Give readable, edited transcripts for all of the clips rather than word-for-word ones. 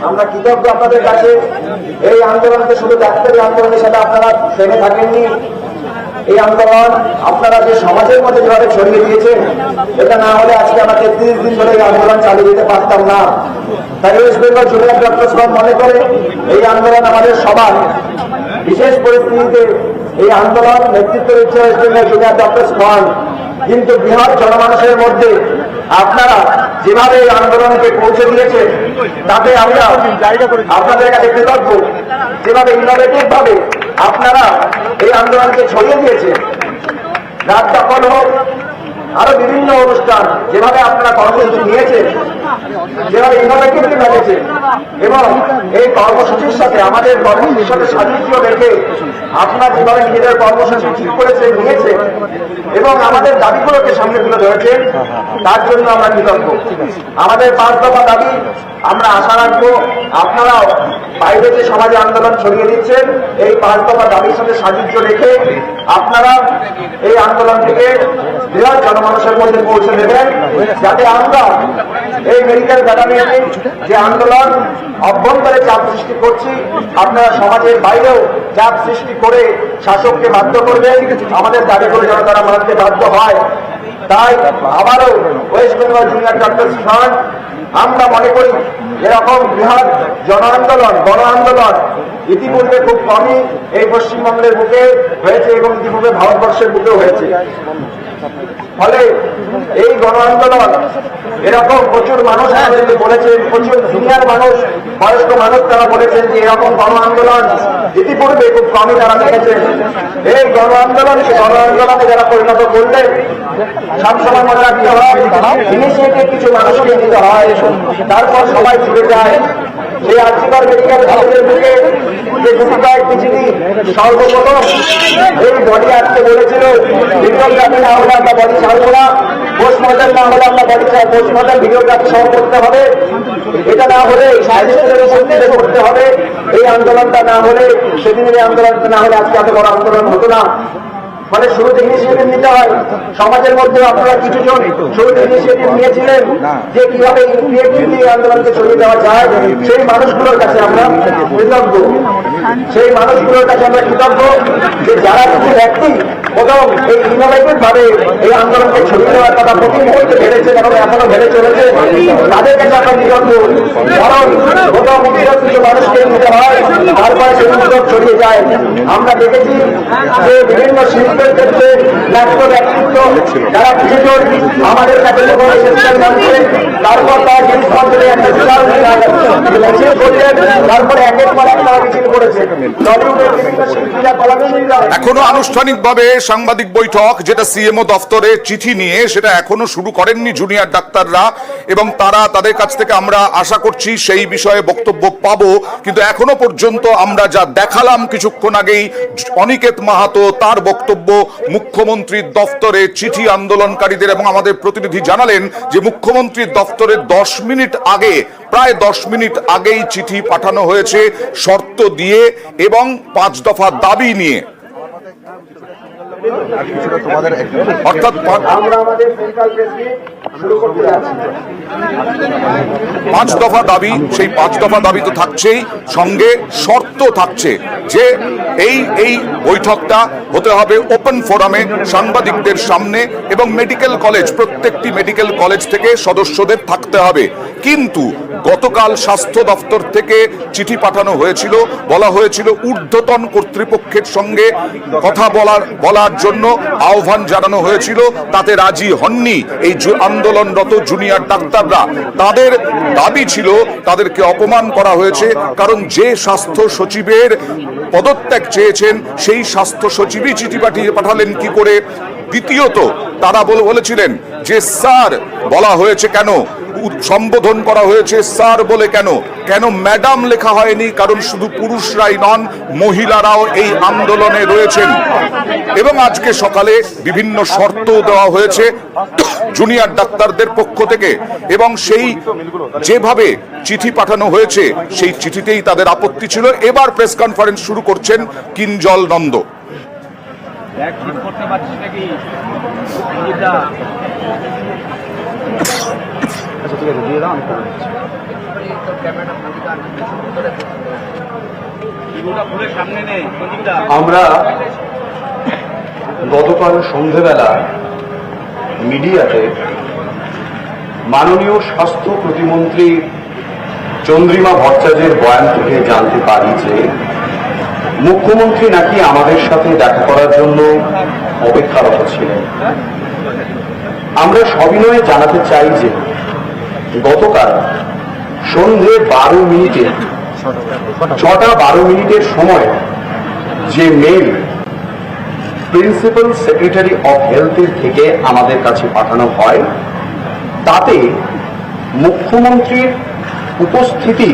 আমরা কৃতজ্ঞ আপনাদের কাছে। এই আন্দোলনকে শুধু ডাক্তারি আন্দোলন হিসাবে আপনারা থেমে থাকেননি। এই আন্দোলন আপনারা যে সমাজের মধ্যে যেভাবে ছড়িয়ে দিয়েছেন, এটা না হলে আজকে আমরা 33 দিন ধরে এই আন্দোলন চালিয়ে যেতে পারতাম না। তাই West Bengal junior doctors front মনে করে এই আন্দোলন আমাদের সবার। বিশেষ পরিস্থিতিতে এই আন্দোলন নেতৃত্ব দিচ্ছে West Bengal junior doctors front. কিন্তু বৃহৎ জনমানুষের মধ্যে আপনারা যেভাবে এই আন্দোলনকে পৌঁছে দিয়েছেন, তাতে আমরা আপনাদের কাছে কৃতজ্ঞ। যেভাবে ইনোভেটিভ ভাবে আপনারা এই আন্দোলনকে ছড়িয়ে দিয়েছেন, রাত দখল হোক, আরো বিভিন্ন অনুষ্ঠান যেভাবে আপনারা কর্মসূচি নিয়েছেন, যেভাবে ইনোভেটিভলি লাগেছে, এবং এই কর্মসূচির সাথে আমাদের কর্মসূচির সাথে সাদৃশ্য রেখে আপনারা যেভাবে নিজেদের কর্মসূচি ঠিক করেছেন, নিয়েছেন এবং আমাদের দাবিগুলোকে সামনে তুলে ধরেছেন, তার জন্য আমরা কৃতজ্ঞ। আমাদের 5 দফা দাবি আমরা আশা রাখবো আপনারাও বাইরে যে সমাজে আন্দোলন ছড়িয়ে দিচ্ছেন, এই 5 দফা দাবির সাথে সাদৃশ্য রেখে আপনারা এই আন্দোলনটিকে বৃহৎ জনমানুষের মধ্যে পৌঁছে দেবেন, যাতে আমরা এই মেডিকেল ফ্যাটার্নিটি যে আন্দোলন অভ্যন্তরে চাপ সৃষ্টি করছি, আপনারা সমাজের বাইরেও চাপ সৃষ্টি করে শাসককে বাধ্য করবেন আমাদের দাবিগুলো যেন তারা মানতে বাধ্য হয়। তাই আবারও West Bengal junior doctors front আমরা মনে করি এরকম বৃহৎ জন আন্দোলন, গণ আন্দোলন ইতিপূর্বে খুব কমই এই পশ্চিমবঙ্গের বুকে হয়েছে এবং ইতিপূর্বে ভারতবর্ষের বুকেও হয়েছে। ফলে এই গণ আন্দোলন এরকম প্রচুর মানুষ আমাদেরকে বলেছেন, প্রচুর সিনিয়র মানুষ, বয়স্ক মানুষ তারা বলেছেন যে এরকম গণ আন্দোলন ইতিপূর্বে খুব কমই তারা দেখেছেন। এই গণ আন্দোলনকে যারা পরিণত করলেন, সবসময় মনে রাখতে হয় ইনিশিয়েটিভ কিছু মানুষকে নিতে হয়, তারপর সবাই ছুটে যায়। সেই আর্জিকর মেডিকেল কলেজের বুকে যে গুটি কয়েকটি চিঠি সর্বপ্রথম এই বডি আসতে বলেছিল, ভিডিওগ্রাফি না হলে আমরা বডি ছাড়বো না, পোস্টমর্টম না হলে আমরা বডি পোস্টমর্টম ভিডিওগ্রাফি সহ করতে হবে, এটা না হলে করতে হবে। এই আন্দোলনটা না হলে, সেদিনের এই আন্দোলনটা না হলে আজকে এত বড় আন্দোলন হতো না। ফলে শুরুতে ইনিশিয়েটিভ নিতে হয়। সমাজের মধ্যে আপনারা কিছু জন শুরুতে ইনিশিয়েটিভ নিয়েছিলেন যে কিভাবে ক্রিয়েটিভলি আন্দোলনকে ছড়িয়ে দেওয়া যায়, সেই মানুষগুলোর কাছে আমরা কৃতজ্ঞ। সেই মানুষগুলোর কাছে আমরা কৃতজ্ঞ যে যারা কিছু ব্যক্তি প্রথম এই ইনোভেটিভ ভাবে এই আন্দোলনকে ছড়িয়ে দেওয়ার কথা প্রতি মুহূর্তে ভেবেছেন এবং এখনো ভেবে চলেছে, তাদের কাছে আমরা কৃতজ্ঞ। কারণ প্রথম কিছু মানুষকে নিতে হয়, তারপরে সেই উদ্যোগ ছড়িয়ে যায়। আমরা দেখেছি যে বিভিন্ন শিল্পের ক্ষেত্রে ব্যক্ত ব্যক্তিত্ব যারা কিছুজন আমাদের কাছে তারপর তারা জিনিসপত্রে একটা বিশাল মিছিল করলেন, তারপরে একের পর এক তারা মিছিল করেছে। এখনো আনুষ্ঠানিকভাবে সাংবাদিক বৈঠক, যেটা সিএমও দফতরে চিঠি নিয়ে, সেটা এখনো শুরু করেননি জুনিয়র ডাক্তাররা, এবং তারা তাদের কাছ থেকে আমরা আশা করছি সেই বিষয়ে বক্তব্য পাবো। কিন্তু এখনো পর্যন্ত আমরা যা দেখালাম কিছুক্ষণ আগেই, অনিকেত মাহাতো তার বক্তব্য, মুখ্যমন্ত্রীর দফতরে চিঠি আন্দোলনকারীদের, এবং আমাদের প্রতিনিধি জানালেন যে মুখ্যমন্ত্রীর দফতরে 10 মিনিট আগে, প্রায় 10 মিনিট আগেই চিঠি পাঠানো হয়েছে শর্ত দিয়ে এবং 5 দফা দাবি নিয়ে। অর্থাৎ 5 দফা দাবি, সেই 5 দফা দাবি তো থাকছেই, সঙ্গে শর্ত থাকছে যে এই বৈঠকটা হতে হবে ওপেন ফোরামে, সাংবাদিকদের সামনে, এবং মেডিকেল কলেজ, প্রত্যেকটি মেডিকেল কলেজ থেকে সদস্যদের থাকতে হবে। কিন্তু গতকাল স্বাস্থ্য দপ্তর থেকে চিঠি পাঠানো হয়েছিল, বলা হয়েছিল ঊর্ধ্বতন কর্তৃপক্ষের সঙ্গে কথা বলার জন্য আহ্বান জানানো হয়েছিল, তাতে রাজি হননি এই আন্দোলনরত জুনিয়র ডাক্তাররা। তাদের দাবি ছিল তাদেরকে অপমান করা হয়েছে, কারণ যে স্বাস্থ্য সচিবের পদত্যাগ চেয়েছেন সেই স্বাস্থ্য সচিবই চিঠি পাঠালেন কি করে। দ্বিতীয়ত তারা বলেছিলেন যে স্যার বলা হয়েছে কেন, সম্বোধন করা হয়েছে স্যার বলে কেন, কেন ম্যাডাম লেখা হয়নি, কারণ শুধু পুরুষরাই নন, মহিলারাও এই আন্দোলনে রয়েছেন। এবং আজকে সকালে বিভিন্ন শর্ত দেওয়া হয়েছে জুনিয়র ডাক্তারদের পক্ষ থেকে, এবং সেই যেভাবে চিঠি পাঠানো হয়েছে সেই চিঠিতেই তাদের আপত্তি ছিল। এবার প্রেস কনফারেন্স শুরু করছেন কিঞ্জল নন্দ। আমরা গতকাল সন্ধেবেলা মিডিয়াতে মাননীয় স্বাস্থ্য প্রতিমন্ত্রী চন্দ্রিমা ভট্টাচার্যের বয়ান থেকে জানতে পারি যে মুখ্যমন্ত্রী নাকি আমাদের সাথে দেখা করার জন্য অপেক্ষারত ছিলেন। আমরা সবিনয়ে জানাতে চাই যে গতকাল সন্ধে 6:12 সময় যে মেইল প্রিন্সিপাল সেক্রেটারি অফ হেলথের থেকে আমাদের কাছে পাঠানো হয় তাতে মুখ্যমন্ত্রীর উপস্থিতি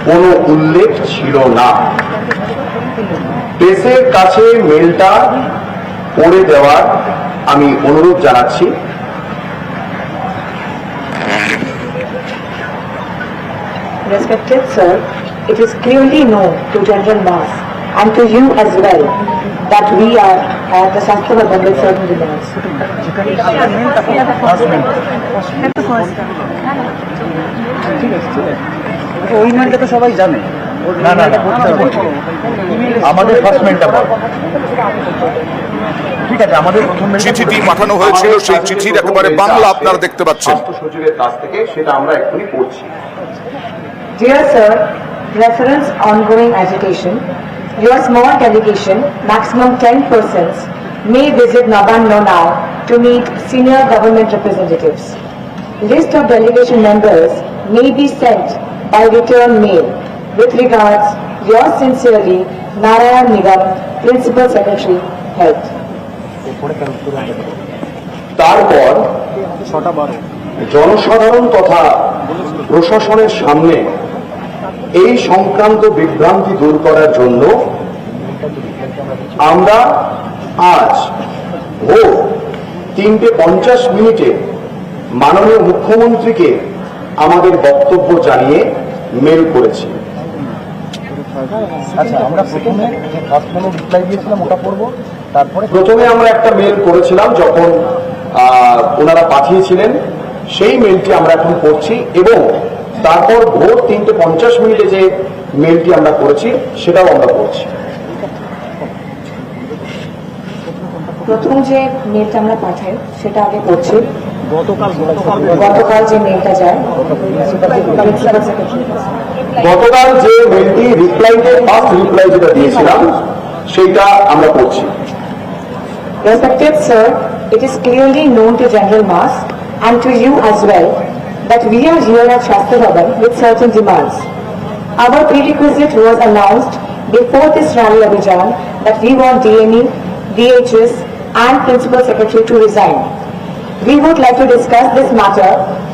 কোনো উল্লেখ ছিল না। প্রেসের কাছে মেলটা পড়ে দেওয়ার আমি অনুরোধ জানাচ্ছি। Respected sir, it is clearly known to general mass and to you as well that we are at the Shastra Bhavan with certain demands. ওই মেলটা তো সবাই জানে। না না আমাদের ফার্স্ট মেলটা পাবো। ঠিক আছে, আমাদের প্রথম চিঠিটি পাঠানো হয়েছিল, সেই চিঠির একেবারে বাংলা আপনারা দেখতে পাচ্ছেন। স্বাস্থ্য সচিবের কাছ থেকে সেটা আমরা এক্ষুনি পড়ছি। Dear sir, reference ongoing agitation, your small delegation, maximum 10 persons, may visit Nabano now to meet senior government representatives. List of delegation members may be sent by return mail. With regards, yours sincerely, Narayan Nigam, Principal Secretary, Health. তারপর জনসাধারণ তথা প্রশাসনের সামনে এই সংক্রান্ত বিভ্রান্তি দূর করার জন্য আমরা আজ ভোর 3:50 মাননীয় মুখ্যমন্ত্রীকে আমাদের বক্তব্য জানিয়ে মেল করেছি। আচ্ছা, আমরা প্রথমে যে ফার্স্ট মেলে রিপ্লাই দিয়েছিলাম ওটা পড়বো, তারপরে প্রথমে আমরা একটা মেল করেছিলাম যখন ওনারা পাঠিয়েছিলেন, সেই মেলটি আমরা এখন পড়ছি এবং তারপর ভোর 3:50 যে মেলটি আমরা করেছি সেটাও আমরা পড়ছি। প্রথম যে মেলটা আমরা পাঠাই সেটা আগে পড়ছি। গতকাল গতকাল যে মেলটা যায় প্রিন্সিপাল সেক্রেটারি, গতকাল যে মেলটি রিপ্লাইতে ফার্স্ট রিপ্লাই যেটা দিয়েছিলাম সেইটা আমরা পড়ছি। Respected sir, it is clearly known to general mass and to you as well that we are here at Shastra Bhavan with certain demands. Our prerequisite was announced before this rally Abhijan that we want DME, DHS and Principal Secretary to resign. We would like to discuss this matter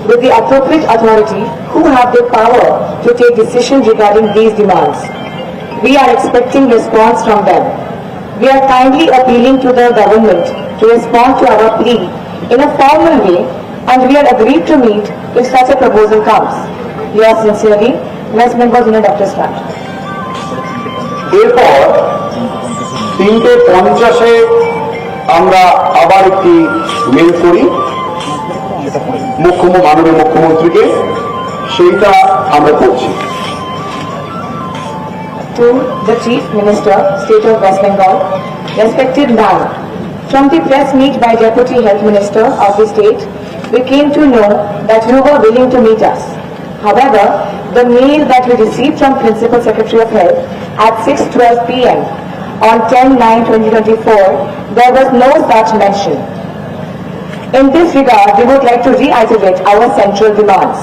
with the appropriate authority who have the power to take decisions regarding these demands. We are expecting response from them. We are kindly appealing to the government to respond to our plea in a formal way and we are agreed to meet if such a proposal comes. Yours sincerely, West Bengal Junior Doctors Fund. এরপর 3:50 আমরা আবার একটি mail করি মাননীয় মুখ্যমন্ত্রীকে, সেইটা আমরা করছি। To the Chief Minister, State of West Bengal, respected Madam, from the press meet by Deputy Health Minister of the state, we came to know that you were willing to meet us. However, the mail that we received from Principal Secretary of Health at 6:12 p.m. on 10/9/2024, there was no such mention. In this regard, we would like to reiterate our central demands.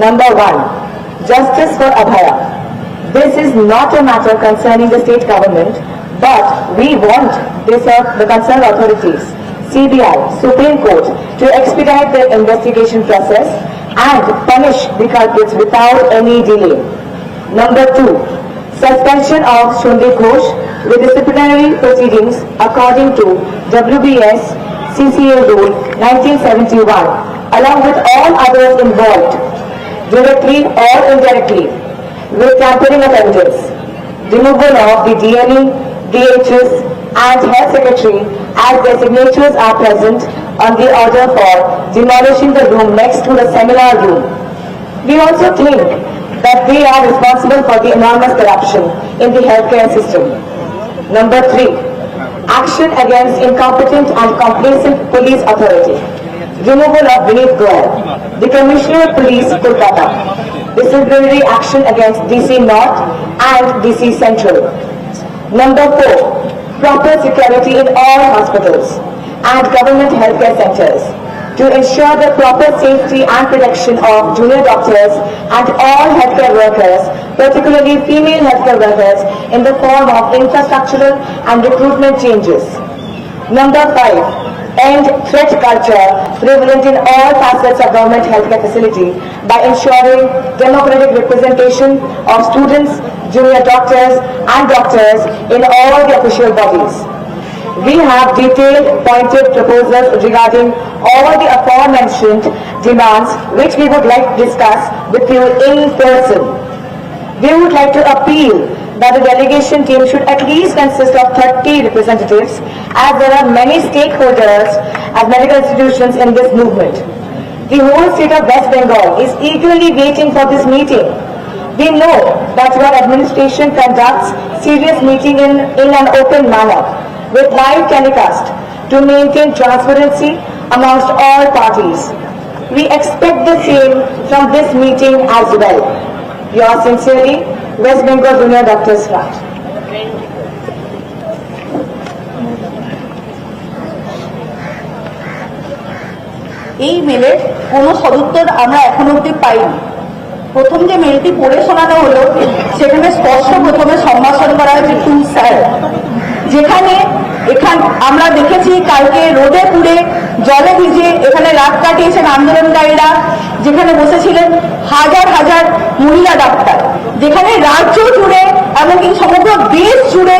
Number 1, justice for Abhaya. This is not a matter concerning the state government, but we want the concerned authorities, CBI, Supreme Court, to expedite their investigation process and punish the culprits without any delay. Number 2, suspension of Shunde Ghosh with disciplinary proceedings according to WBS CCA Rule 1971, along with all others involved, directly or indirectly, with tampering of evidence. Removal of the DME, DHS and Health Secretary as their signatures are present on the order for demolishing the room next to the seminar room. We also think that they are responsible for the enormous corruption in the healthcare system. Number 3, action against incompetent and complacent police authority. Removal of Vineet Goyal, the Commissioner of Police, Kolkata. Disciplinary action against DC North and DC Central. Number 4, proper security in all hospitals and government healthcare centers to ensure the proper safety and protection of junior doctors and all healthcare workers, particularly female healthcare workers, in the form of infrastructural and recruitment changes. Number 5, end threat culture prevalent in all facets of government healthcare facility by ensuring democratic representation of students, junior doctors and doctors in all the official bodies. We have detailed pointed proposals regarding all the aforementioned demands which we would like to discuss with you in person. We would like to appeal that the delegation team should at least consist of 30 representatives, as there are many stakeholders at medical institutions in this movement. The whole state of West Bengal is eagerly waiting for this meeting. We know that your administration conducts serious meeting in an open manner with live telecast to maintain transparency amongst all parties. We expect the same from this meeting as well. Yours sincerely, West Bengal Junior Doctors Front. এই মেলের কোনো সদুত্তর আমরা এখনো অবধি পাইনি। প্রথম যে মেলটি পড়ে শোনানো হলো সেখানে স্পষ্ট প্রথমে সম্ভাষণ করা হয়েছে টু স্যার, যেখানে আমরা দেখেছি কালকে রোদে পুড়ে জলে ভিজে এখানে রাত কাটিয়েছেন আন্দোলনকারীরা, যেখানে বসেছিলেন হাজার হাজার মহিলা ডাক্তার, যেখানে রাজ্য জুড়ে এমনকি সমগ্র দেশ জুড়ে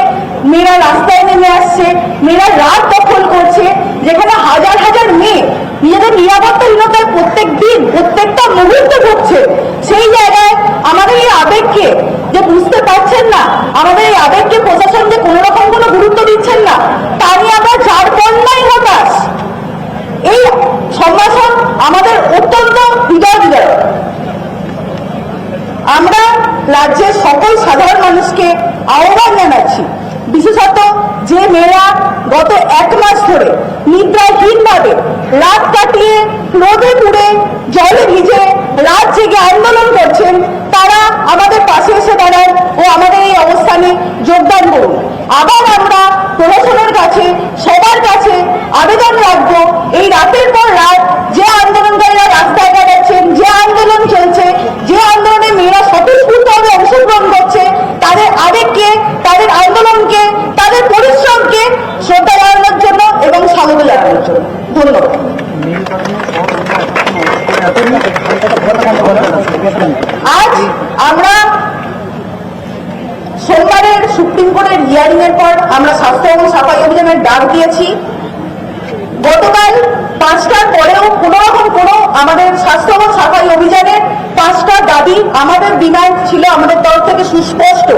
মেয়েরা রাস্তায় নেমে আসছে, মেয়েরা রাত দখল করছে, যেখানে হাজার হাজার মেয়ে নিজেদের নিরাপত্তাহীনতার প্রত্যেক দিন প্রত্যেকটা মুহূর্তে ভুগছে। সেই জায়গায় আমাদের এই আবেগকে যে বুঝতে পারছেন না, আমাদের এই আবেগকে প্রশাসন যে কোনো রকম কোনো গুরুত্ব দিচ্ছেন না, তা নিয়ে আমরা যার কন্যাই হতাশ। এই সম্ভাষণ আমাদের অত্যন্ত হৃদয় বিদারক। আমরা রাজ্যের সকল সাধারণ মানুষকে আহ্বান জানাচ্ছি, বিশেষত যে মেয়েরা গত 1 মাস ধরে নিদ্রাহীনভাবে রাত কাটিয়ে রোদে পুড়ে জলে ভিজে রাত জেগে আন্দোলন করছেন, তারা আমাদের পাশে এসে দাঁড়ান ও আমাদের এই অবস্থানে যোগদান করুন। আবার আমরা প্রশাসনের কাছে সবার কাছে আবেদন রাখবো, এই রাতের পর রাত যে আন্দোলনকারীরা রাস্তায় দাঁড়াচ্ছেন, যে আন্দোলন চলছে, যে আন্দোলনে মেয়েরা স্বতঃস্ফূর্তভাবে অংশগ্রহণ করছে, তাদের আবেগকে, তাদের আন্দোলনকে, তাদের পরিশ্রমকে শ্রদ্ধা জানানোর জন্য এবং স্বাগত জানানোর জন্য ধন্যবাদ। আজ আমরা সোমবারের সুপ্রিম কোর্টের হিয়ারিং এর পর আমরা স্বাস্থ্য এবং সাফাই অভিযানের ডাক দিয়েছি। গতকাল 5টার পরেও কোন রকম কোনো আমাদের স্বাস্থ্য এবং সাফাই অভিযানের 5টা দাবি আমাদের ডিমান্ড ছিল আমাদের তরফ থেকে সুস্পষ্ট।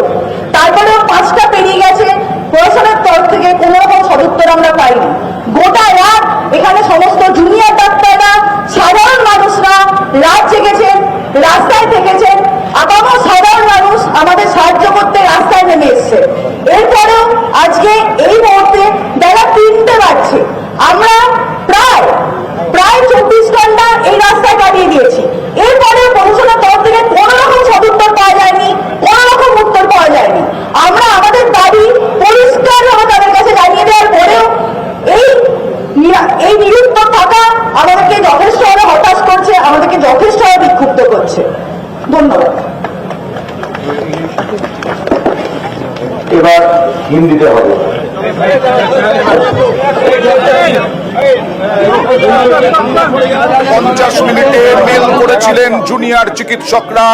তারপরেও 5টা পেরিয়ে গেছে, প্রশাসনের তরফ থেকে কোনো রকম সদুত্তর আমরা পাইনি। গোটা রাত এখানে সমস্ত জুনিয়র ডাক্তাররা, সাধারণ মানুষরা রাত জেগেছেন, রাস্তায় থেকেছেন, আপামর সাধারণ মানুষ আমাদের সাহায্য করতে রাস্তায় নেমে এসছে। এরপরেও আজকে এই মুহূর্তে বেলা 3টে বাজছে, আমরা প্রায় 24 ঘন্টা এই রাস্তায় কাটিয়ে দিয়েছি। এরপরেও প্রশাসনের তরফ থেকে কোনো রকম সদুত্তর পাওয়া যায়নি, কোনো রকম উত্তর পাওয়া যায়নি। আমরা আমাদের দাবি পরিষ্কারভাবে তাদের কাছে জানিয়ে দেওয়ার পরেও এই নিরুত্তর থাকা আমাদেরকে যথেষ্টভাবে হতাশ করছে, আমাদেরকে যথেষ্টভাবে বিক্ষুব্ধ করছে। ধন্যবাদ। এবার হিন্দিতে হবে। 50 মিনিটে মেল করেছিলেন জুনিয়র চিকিৎসকরা,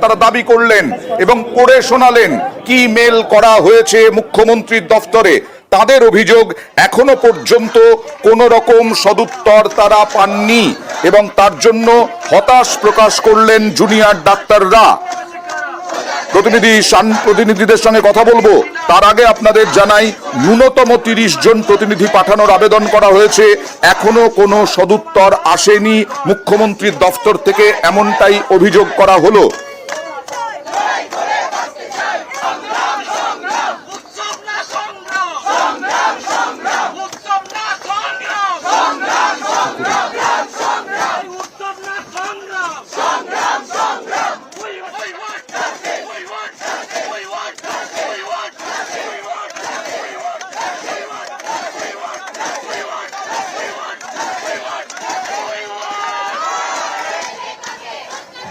তারা দাবি করলেন এবং পড়ে শোনালেন কি মেল করা হয়েছে মুখ্যমন্ত্রীর দফতরে। তাদের অভিযোগ এখনো পর্যন্ত কোন রকম সদুত্তর তারা পাননি এবং তার জন্য হতাশ প্রকাশ করলেন জুনিয়র ডাক্তাররা। প্রতিনিধিদের সঙ্গে কথা বলবো, তার আগে আপনাদের জানাই ন্যূনতম 30 জন প্রতিনিধি পাঠানোর আবেদন করা হয়েছে, এখনো কোনো সদুত্তর আসেনি মুখ্যমন্ত্রীর দফতর থেকে, এমনটাই অভিযোগ করা হলো।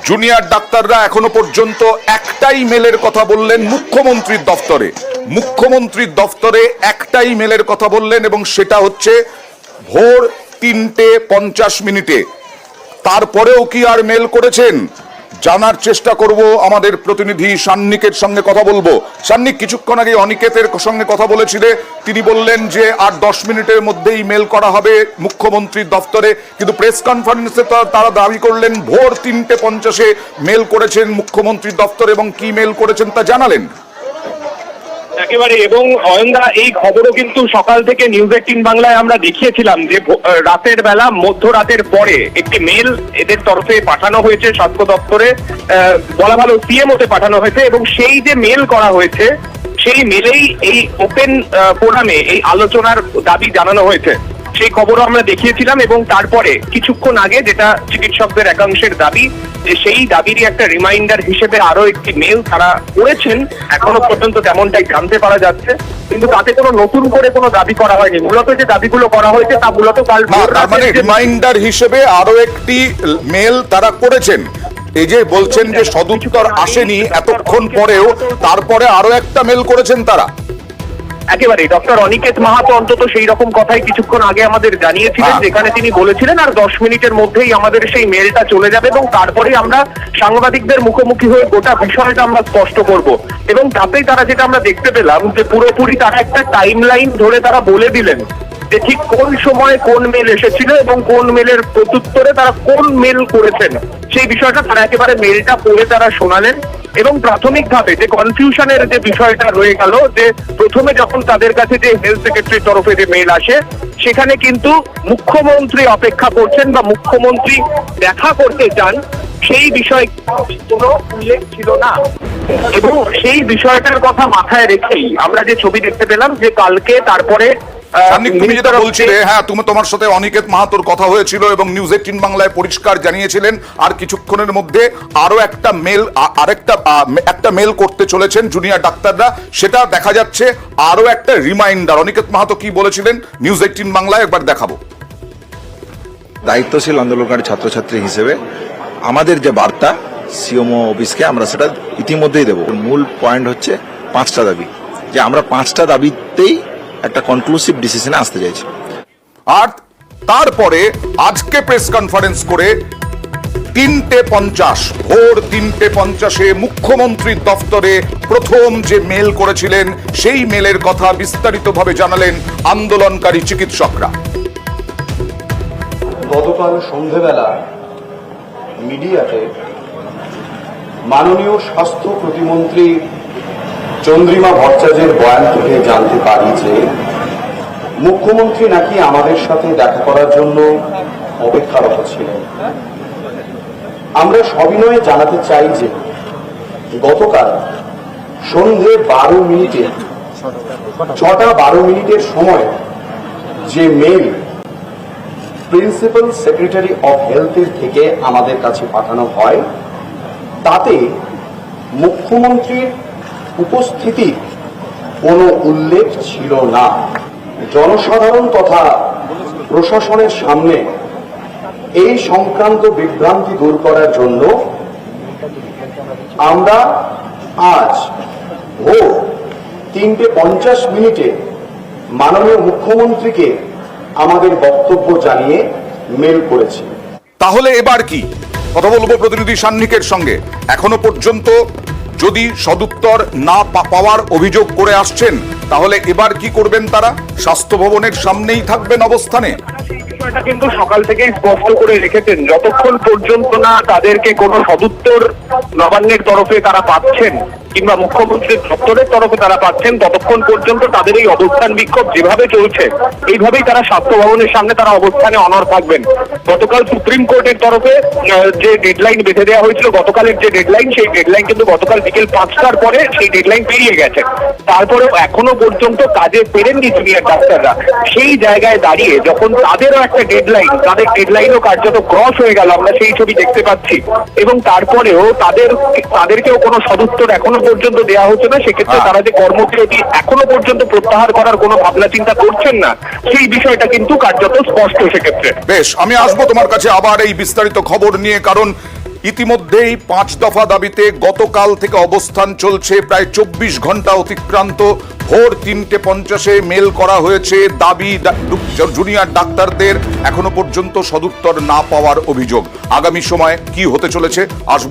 জুনিয়র ডাক্তাররা এখনো পর্যন্ত একটাই মেলের কথা বললেন মুখ্যমন্ত্রীর দফতরে, মুখ্যমন্ত্রীর দফতরে একটাই মেলের কথা বললেন, এবং সেটা হচ্ছে ভোর 3:50। তারপরেও কি আর মেল করেছেন জানার চেষ্টা করব, আমাদের প্রতিনিধি সান্নিকের সঙ্গে কথা বলবো। সান্নিক, কিছুক্ষণ আগে অনিকেতের সঙ্গে কথা বলেছিলে, তিনি বললেন যে আর 10 মিনিটের মধ্যেই মেল করা হবে মুখ্যমন্ত্রীর দফতরে, কিন্তু প্রেস কনফারেন্সে তারা দাবি করলেন ভোর 3:50 মেল করেছেন মুখ্যমন্ত্রীর দফতরে, এবং কি মেল করেছেন তা জানালেন। একেবারে, এবং অয়নদা এই খবরও কিন্তু সকাল থেকে নিউজ 18 বাংলায় আমরা দেখিয়েছিলাম যে রাতের বেলা মধ্যরাতের পরে একটি মেল এদের তরফে পাঠানো হয়েছে স্বাস্থ্য দপ্তরে, বলা ভালো সিএমওতে পাঠানো হয়েছে, এবং সেই যে মেল করা হয়েছে সেই মেলেই এই ওপেন ফোরামে এই আলোচনার দাবি জানানো হয়েছে। সেই খবরও আমরা দেখিয়েছিলাম, এবং তারপরে কিছুক্ষণ আগে যেটা চিকিৎসকদের একাংশের দাবি, যে সেই দাবিরই একটা রিমাইন্ডার হিসেবে আরো একটি মেল তারা করেছেন, এখনো পর্যন্ত তেমনটাই জানতে পারা যাচ্ছে, কিন্তু তাতে কোনো নতুন করে কোনো দাবি করা হয়নি। মূলত যে দাবিগুলো করা হয়েছে তা মূলত কাল মানে রিমাইন্ডার হিসেবে আরো একটি মেল তারা করেছেন। এই যে বলছেন যে সদুত্তর আসেনি এতক্ষণ পরেও, তারপরে আরো একটা মেল করেছেন তারা। একেবারে ডক্টর অনিকেত মাহাতো অন্তত সেই রকম কথাই কিছুক্ষণ আগে আমাদের জানিয়েছিলেন, যেখানে তিনি বলেছিলেন আর 10 মিনিটের মধ্যেই আমাদের সেই মেলটা চলে যাবে, এবং তারপরেই আমরা সাংবাদিকদের মুখোমুখি হয়ে গোটা বিষয়টা আমরা স্পষ্ট করব। এবং তাতেই তারা যেটা আমরা দেখতে পেলাম যে পুরোপুরি তারা একটা টাইম লাইন ধরে তারা বলে দিলেন যে ঠিক কোন সময় কোন মেল এসেছিল এবং কোন মেলের প্রত্যুত্তরে তারা কোন মেল করেছেন, সেই বিষয়টা তারা একেবারে মেলটা পড়ে তারা শোনালেন। এবং প্রাথমিকভাবে যে কনফিউশনের যে বিষয়টা রয়ে গেল, যে প্রথমে যখন তাদের কাছে যে হেলথ সেক্রেটারির তরফে যে মেল আসে, সেখানে কিন্তু মুখ্যমন্ত্রী অপেক্ষা করছেন বা মুখ্যমন্ত্রী দেখা করতে চান, সেই বিষয়ে কোনো উল্লেখ ছিল না। এবং সেই বিষয়টার কথা মাথায় রেখেই আমরা যে ছবি দেখতে পেলাম যে কালকে তারপরে তুমি যেটা বলছিলে, হ্যাঁ, তোমার সাথে অনিকেত মাহাতোর কথা হয়েছিল এবং নিউজ 18 বাংলায় পরিষ্কার জানিয়েছিলেন আর কিছুক্ষণের মধ্যে আরো একটা মেল একটা মেল করতে চলেছেন জুনিয়র ডাক্তাররা, সেটা দেখা যাচ্ছে আরো একটা রিমাইন্ডার। অনিকেত মাহাতো কি বলেছিলেন নিউজ 18 বাংলায় একবার দেখাবো। দায়িত্বশীল আন্দোলনকারী ছাত্রছাত্রী হিসেবে আমাদের যে বার্তা সিএমও অফিসকে আমরা সেটা ইতিমধ্যেই দেব। মূল পয়েন্ট হচ্ছে 5টা দাবি, যে আমরা 5টা দাবিতেই একটা কনক্লুসিভ ডিসিশনে আসতে চাইছি। আর তারপরে আজকে প্রেস কনফারেন্স করে 3:50 ভোর 3:50 মুখ্যমন্ত্রীর দফতরে প্রথম যে মেল করেছিলেন সেই মেলের কথা বিস্তারিতভাবে জানালেন আন্দোলনকারী চিকিৎসকরা। গতকাল সন্ধেবেলা মিডিয়াতে মাননীয় স্বাস্থ্য প্রতিমন্ত্রী চন্দ্রিমা ভট্টাচার্যের বয়ান থেকে জানতে পারি যে মুখ্যমন্ত্রী নাকি আমাদের সাথে দেখা করার জন্য অপেক্ষারত ছিলেন। আমরা সবিনয়ে জানাতে চাই যে গতকাল সন্ধে 12 মিনিটে 6:12 মিনিটের সময় যে মেল প্রিন্সিপাল সেক্রেটারি অফ হেলথের থেকে আমাদের কাছে পাঠানো হয়, তাতে মুখ্যমন্ত্রীর উপস্থিতির কোনো উল্লেখ ছিল না। জনসাধারণ তথা প্রশাসনের সামনে এই সংক্রান্ত বিভ্রান্তি দূর করার জন্য আমরা আজ ভোর 3:50 মিনিটে মাননীয় মুখ্যমন্ত্রীকে আমাদের বক্তব্য জানিয়ে মেল করেছি। তাহলে এবার কি কথা বলবো প্রতিনিধি সান্নিকের সঙ্গে। এখনো পর্যন্ত যদি সদুত্তর না পাওয়ার অভিযোগ করে আসছেন, তাহলে এবার কি করবেন তারা? স্বাস্থ্য ভবনের সামনেই থাকবেন অবস্থানে? বিষয়টা কিন্তু সকাল থেকেই স্পষ্ট করে রেখেছেন, যতক্ষণ পর্যন্ত না তাদেরকে কোনো সদুত্তর নবান্নের তরফে তারা পাচ্ছেন কিংবা মুখ্যমন্ত্রীর দপ্তরের তরফে তারা পাচ্ছেন, ততক্ষণ পর্যন্ত তাদের এই অবস্থান বিক্ষোভ যেভাবে চলছে এইভাবেই তারা স্বাস্থ্য ভবনের সামনে তারা অবস্থানে অনড় থাকবেন। গতকাল সুপ্রিম কোর্টের তরফে যে ডেডলাইন বেঁধে দেওয়া হয়েছিল, গতকালের যে ডেডলাইন, সেই ডেডলাইন কিন্তু গতকাল বিকেল 5টার পরে সেই ডেডলাইন পেরিয়ে গেছে। তারপরেও এখনো পর্যন্ত কাজে ফেরেননি জুনিয়র ডাক্তাররা। সেই জায়গায় দাঁড়িয়ে যখন তাদেরও একটা ডেডলাইন, তাদের ডেডলাইনও কার্যত ক্রস হয়ে গেল, আমরা সেই ছবি দেখতে পাচ্ছি, এবং তারপরেও তাদেরকেও কোনো সদুত্তর এখনো পর্যন্ত দেওয়া হচ্ছে না। সেক্ষেত্রে তারা যে কর্মবিরতি এখনো পর্যন্ত প্রত্যাহার করার কোনো ভাবনা চিন্তা করছেন না, সেই বিষয়টা কিন্তু কার্যত স্পষ্ট সেক্ষেত্রে। বেশ, আমি আসবো তোমার কাছে আবার এই বিস্তারিত খবর নিয়ে, কারণ ইতিমধ্যেই 5 দফা দাবিতে গতকাল থেকে অবস্থান চলছে। প্রায় 24 ঘন্টা অতিক্রান্ত। ভোর 3:50 মেল করা হয়েছে দাবি জুনিয়র ডাক্তারদের, এখনো পর্যন্ত সদুত্তর না পাওয়ার অভিযোগ। আগামী সময়ে কি হতে চলেছে আসবো।